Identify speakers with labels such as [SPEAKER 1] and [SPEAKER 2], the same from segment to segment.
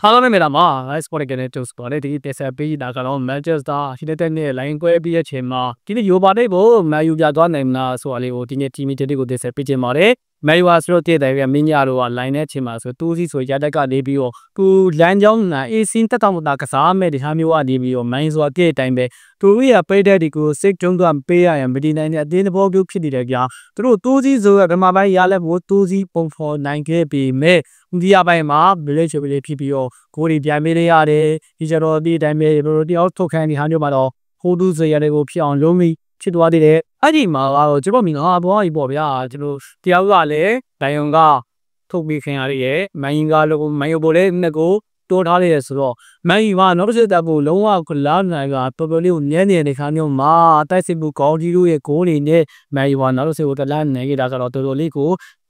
[SPEAKER 1] အားလုံးပဲမြင်လာမှာ Ice Sport ကနေတူစပေါ်နဲ့ဒီတက်ဆက်ပေးတာကတော့ Manchester United နဲ့ line ကွဲပြီးတဲ့အချိန်မှာဒီနေ့ Europa League ကို Man U ပြသွားနိုင်မလားဆိုတာလေးကိုဒီနေ့ team တွေကိုတက်ဆက်ပေးခြင်းပါတယ်။ Man U ဆိုတော့တည့်တယ်ပြမင်းညာတို့က line နဲ့အချိန်မှာဆိုတူးစီဆိုရတက်ကနေပြီးတော့သူလမ်းကြောင်းကအေးစင်းတက်တော့မတာကစားမဲ့ဒီဟာမျိုးကနေပြီးတော့ Man U ဆိုတာတည့်တဲ့အတိုင်းပဲသူတို့ရပိတ်တဲ့ဒီကိုစိတ်ကြုံကပေးရရင်မဒီနိုင်တဲ့အတင်းတဘောပြုဖြစ်နေတယ်ကြာသူတို့တူးစီဆိုရဓမ္မပိုင်းရလက်ကိုတူးစီပုံဖော်နိုင်ခဲ့ပြီးမဲ့ဒီအပိုင်းမှာဘလေးချွေလေးဖြစ်ပြီးတော့ကိုရီပြန်ပေးလိုက်ရတယ်ဒီကြတော့ဒီအတိုင်းပဲတို့တယောက်ထုတ်ခိုင်းဒီဟာမျိုးမှာတော့ဟိုတူးစရတဲ့ကိုဖြစ်အောင်လုံးပြီးဖြစ်သွားသေးတယ်အဲ့ဒီမှာတော့ကျွန်တော်မြင်တော့ဘောကြီးပေါ့ဗျာကျွန်တော်တယောက်ကလည်းဒိုင်ယွန်ကထုတ်ပြီးခင်ရရဲ့မန်ယူကလို့မန်ယူပေါ်လဲနှစ်ကိုတိုးထားလိုက်ရဆိုတော့မန်ယူကနောက်တစ်ချက်တက်ဖို့လုံးဝလာနိုင်ကတော်တော်လေးကိုညံ့နေတဲ့ခါမျိုးမှာတိုက်စစ်မှုကောင်းကြီးတို့ရဲ့ဂိုးတွေနဲ့မန်ယူကနောက်တစ်ချက်ကိုတလားနိုင်ခဲ့တာဆိုတော့တော်တော်လေးကို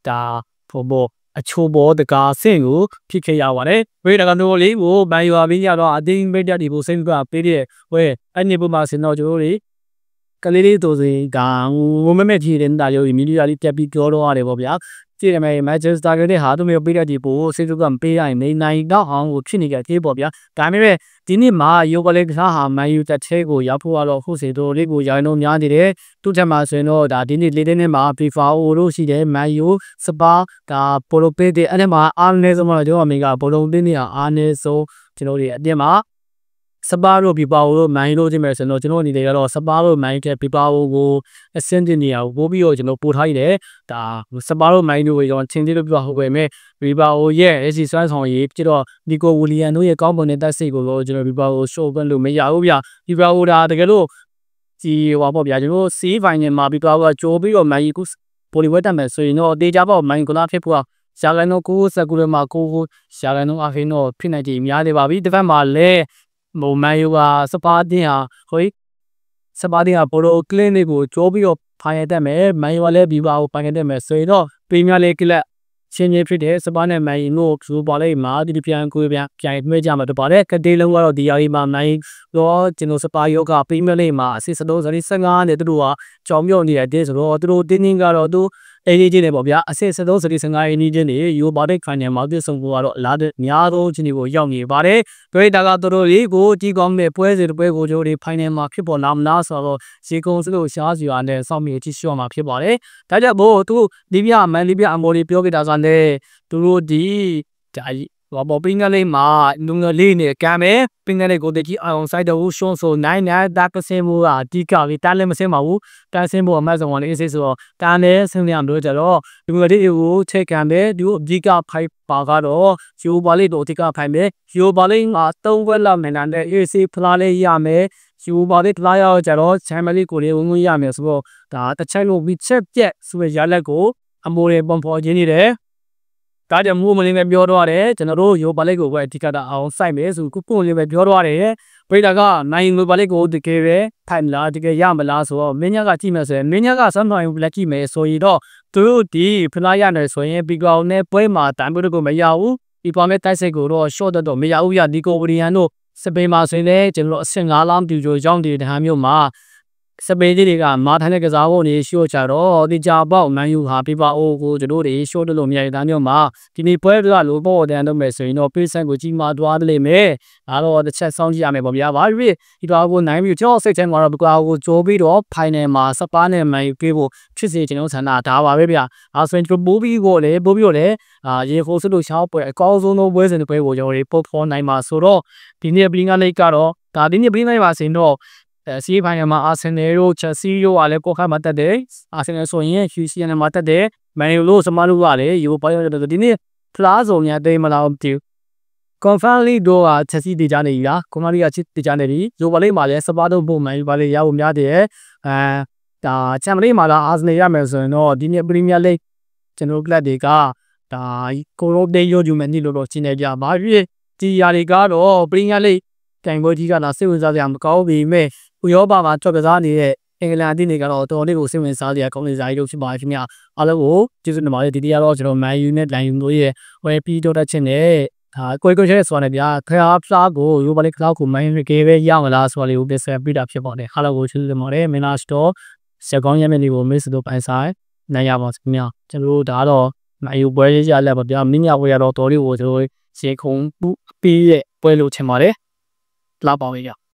[SPEAKER 1] ဒါဖို့အချိုးပေါ်တကားဆင့်ကိုဖြစ်ခဲ့ရပါတယ်။ဝေးတကတော့လေးကိုမန်ယူအပင်းကြတော့အတင်းပိတ်တက်ဒီကိုစိတ်ကပေးတဲ့ဝဲအဲ့ဒီပုံမှာစင်တော့ကျွန်တော်တို့ကလေးလေးတို့စင်ကငုံမဲ့ထီတဲ့တာရုပ်မီဒီယာလေးတက်ပြီးပြောတော့ရတယ်ပေါ့ဗျာ။ကြည့်ရမယ် Manchester ကတဲ့ဟာတို့မျိုးပေးတဲ့ဒီပိုစိတ်ကပေးရရင်နိုင်တော့အောင်ကိုဖြစ်နေကြသေးပေါ့ဗျာ။ဒါပေမဲ့ဒီနေ့မှာယောကလေးကစားဟာမန်ယူတက်သေးကိုရောက်ဖို့ကတော့ခုစီတို့လေးကိုရိုင်းလုံးများနေတယ်။သူ့ထက်မှဆိုရင်တော့ဒါဒီနေ့လေးနဲ့မှာ FIFA တို့ရှိတယ်မန်ယူစပါဒါပိုလိုပေးတဲ့အဲ့ဒီမှာအားနည်းဆုံးတော့ကျွန်တော်အမေကပိုလိုပေးနေရအားနည်းဆုံးကျွန်တော်တို့အတင်းမှာစပါတို့ပြပါတို့မိုင်းတို့ချင်းပဲဆိုတော့ကျွန်တော်အနေနဲ့ကတော့စပါတို့မိုင်းတဲ့ပြပါကိုအဆင့်တင်နေရပို့ပြီးတော့ကျွန်တော်ပို့ထားရတယ်ဒါစပါတို့မိုင်းတို့ရောချင်းသေးလို့ပြဟုတ်ပဲမဲ့ပြပါရဲ့အစီစွမ်းဆောင်ရေးဖြစ်တော့ဒီကိုဝီလီယံတို့ရဲ့ကောင်းပုံနဲ့တက်စိတ်ကိုတော့ကျွန်တော်ပြပါကို show பண்ணလို့မရဘူးဗျပြပါဒါတကယ်လို့ဒီဟောပေါ့ဗျာကျွန်တော်စီးဖိုင်နယ်မှာပြပါကကြိုးပြီးတော့မိုင်းကိုပိုလီဝက်တက်မယ်ဆိုရင်တော့တေချာပေါ့မိုင်းကလာဖြစ်ဖို့ရှာကန်တော့ကိုစကူရမှာကိုရှာကန်တော့အဖေတော့ဖြစ်နေကြများနေပါပြီတစ်ဖက်မှာလည်းမိုမန်ယူကစပါတင်ဟာဟိုစပါတင်ဟာပိုလိုကလင်းလေးကိုကြိုးပြီးတော့ဖိုင်ရတက်မယ်မန်ယူကလည်းဘီဘာကိုပိုင်ရတက်မယ်ဆိုရင်တော့ပရီးမီးယားလိဂ်ကလပ်ချင်းချင်းဖြစ်တဲ့စပါနဲ့မန်ယူတို့ဆိုပါလိမ့်မှာဒီပြန်ကိုပြန်မှဲကြမှာတော့ပါတယ်ကတေးလုံးကတော့ဒီယာရီမှာမန်ယူတော့ကျွန်တော်စပါယောကပရီးမီးယားလိဂ်မှာအစစ်စလုံး15နဲ့သူတို့ကကြောင်မြော့နေတဲ့အတင်းဆိုတော့သူတို့တင်းတင်းကတော့သူအေးကြီးနေပေါ့ဗျာအစစ်စလုံး15အင်းကြီးနေယူပါတဲ့ခိုင်နယ်မှာပြဆုံဖို့ကတော့အလားတူများသောချင်းတွေကိုရောက်နေပါတယ်တွေ့တာကသူတို့လေးကိုကြီးကောင်းတဲ့ပွဲစဉ်တစ်ပွဲကိုတို့ဒီဖိုင်နယ်မှာဖြစ်ပေါ်လာမလားဆိုတော့ရေကုန်စလို့ရှားစီရွာနဲ့စောင့်မြေကြည့်ရှော့မှာဖြစ်ပါတယ်ဒါကြောင့်မို့သူလီဗျာမန်လီဗျာအမော်လေးပြောခဲ့တာဆိုတဲ့သူတို့ဒီဒါဘာပေါ်ပင်းကလေးမှာနုံလေးနဲ့ကမ်းမယ်ပင်းကလေးကိုတကြီးအောင်ဆိုင်တော့ရှုံးဆိုနိုင်တာကစင်းမှုကအတီးကပြီးတားလည်းမစင်းပါဘူးတားစင်းဖို့အမှတ်ဆုံးလေးအေးစေးဆိုတော့တားလည်းဆင်းရအောင်လို့ကြတော့ဒီငွေလေးကိုချိန်ခံမယ်ဒီအတီးကဖိုက်ပါကတော့ယူပါလေးတို့အတီးကဖိုက်မယ်ယူပါလေးမှာ3ဝက်လောက်မြန်တဲ့အေးစေးဖလားလေးရမယ်ယူပါလေးဖလားရကြတော့ချမ်မလီကိုလေးဝင်ဝင်ရမယ်ဆိုတော့ဒါတစ်ချက်လို့ပြီးချက်ပြက်ဆိုရရလက်ကိုအမိုးလေးပုံဖော်ခြင်းနေတယ်ဒါကြောင့်မို့မလင်းပဲပြောတော့ရတယ်ကျွန်တော်တို့ရိုပါလိတ်ကိုပဲအဓိကအောင်စိုက်မယ်ဆိုကိုလေးပဲပြောတော့ရတယ်ပိဒါကနိုင်ရိုပါလိတ်ကိုတကယ်ပဲထိုင်လားတကယ်ရမလားဆိုတော့မင်းညာကကြည့်မယ်ဆိုရင်မင်းညာကစမ်းနိုင်လက်ကြည့်မယ်ဆိုရင်တော့သူတို့ဒီဖလားရတယ်ဆိုရင်ဘီကောင်နဲ့ပွဲမှာတန်ဖိုးကိုမရဘူးဒီပေါ်မဲ့တိုက်စိတ်ကိုတော့ short တော့မရဘူးရဒီကိုဝီလီယံတို့စပိန်မှာဆိုရင်လည်းကျွန်တော်အဆင့်5လောင်းပြူကြိုရောက်နေတဲ့ဟာမျိုးမှာစပိန်တွေကမာထိုင်တဲ့ကစားဖို့နေရှို့ကြတော့ဒီကြပေါက်မန်ယူဟာပြပါအိုကိုတို့တွေရှို့တယ်လို့မြင်တဲ့မျိုးမှာဒီနေ့ပွဲကလိုပေါ့တန်တော့မယ်ဆိုရင်တော့ပေးဆန်ကိုကြီးမာသွားတယ်လေမယ်ဒါတော့တစ်ချက်စောင့်ကြည့်ရမယ်ပေါ့ဗျာဘာဖြစ်ဒီတော့ကိုနိုင်ပြီးကျွန်တော်စိတ်ထဲမှာတော့ဘကွာကိုကြိုးပြီးတော့ဖိုင်နယ်မှာစပါးနဲ့မန်ယူပြေးဖို့ဖြစ်စေကျွန်တော်ဆန္ဒဒါပါပဲဗျာအဲဆိုရင်ကျွန်တော်ပိုးပြီးကိုလေပိုးပြီးတော့လေရေခိုးစလို့ရှောင်းပွဲအကောင်းဆုံးသောပွဲစဉ်တစ်ပွဲကိုကျွန်တော်တို့ပို့ဖော်နိုင်မှာဆိုတော့ဒီနေ့ပလင်းကလေးကတော့ဒါဒီနေ့ပလင်းလိုက်ပါစင်တော့စီးဖိုင်မှာအာဆင်နယ်တို့ချက်စီတို့ကလည်းကိုခါမှတက်တယ်အာဆင်နယ်ဆိုရင် QCN မှာတက်တယ်မန်ယူလို့စမလို့ကလည်းယူပါရတဲ့ဒီနေ့ဖလားစုံညာတိတ်မလားမသိဘူး confirm လေးတို့ကချက်စီတေချာနေပြီလား confirm လေးကချစ်တေချာနေပြီယူပါလိမ့်မှာလည်းစပါတော့ပုံမှန်ယူပါလိမ့်ရဖို့များတယ်ဒါချမ်ပီယံလိမှာလားအာဆင်နယ်ရမယ်ဆိုရင်တော့ဒီနေ့ပရီးမီးယားလိကျွန်တော်ကလပ်တွေကဒါကိုရိုတေးရိုယူမယ်နေလို့တော့ရှင်းနေကြပါပြီဒီຢာတွေကတော့ပရီးမီးယားလိတိုင်ပွဲကြီးကလာစိတ်ဝင်စားစရာမကောင်းပေမဲ့ဥရောပမှာထွက်ကစားနေတဲ့အင်္ဂလန်အသင်းတွေကတော့တော်တော်လေးကိုစိတ်ဝင်စားစရာကောင်းနေစားရလို့ဖြစ်ပါတယ်ခင်ဗျအားလုံးကိုကျေးဇူးတင်ပါတယ်ဒီတရားတော့ကျွန်တော်မန်ယူနဲ့လိုင်ယူတို့ရဲ့ဝယ်ပြီးတော့တက်ချင်းနဲ့ဒါကိုယ်ချဲဆိုတာနဲ့ဗျာခါဖလားကိုယူပါလိခလောက်ကိုမန်ယူကေပဲရမလားဆိုတာလေးကိုပြဆက်ပြတာဖြစ်ပါတယ်အားလုံးကိုကျေးဇူးတင်ပါတယ်မင်းလားစတော့စကောင်းရမယ့်လေးကိုမစ်တို့ပိုင်ဆိုင်နိုင်ရပါခင်ဗျကျွန်တော်တို့ဒါတော့မန်ယူပွဲရရလက်ပါဗျာမင်းညာဝယ်ရတော့တော်လေးကိုကျွန်တော် ရေခုံပေးရဲ့ပွဲလို့ထင်ပါတယ်လာပါမယ်